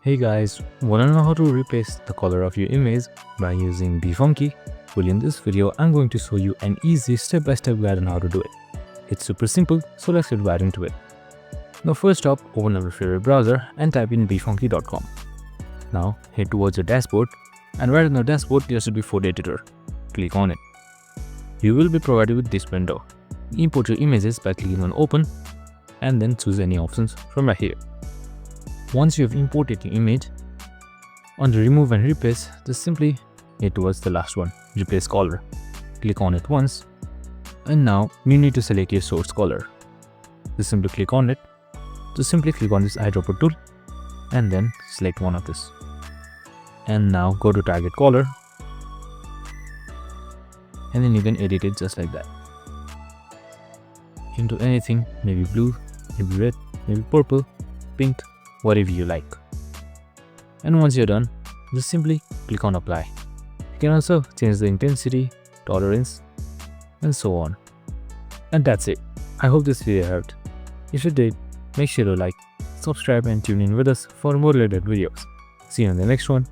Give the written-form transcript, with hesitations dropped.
Hey guys, wanna know how to replace the color of your image by using BeFunky? Well, in this video, I'm going to show you an easy step-by-step guide on how to do it. It's super simple, so let's get right into it. Now first up, open up your favorite browser and type in befunky.com. Now head towards your dashboard, and right on the dashboard there should be Photo Editor. Click on it. You will be provided with this window. Import your images by clicking on Open and then choose any options from right here. Once you have imported the image, on the remove and replace, just simply head towards the last one, replace color. Click on it once, and now you need to select your source color. Just simply click on it. Just simply click on this eyedropper tool and then select one of this. And now go to target color, and then you can edit it just like that into anything, maybe blue, maybe red, maybe purple, pink, whatever you like. And once you're done, just simply click on apply. You can also change the intensity, tolerance, and so on. And that's it. I hope this video helped. If it did, make sure to like, subscribe, and tune in with us for more related videos. See you in the next one.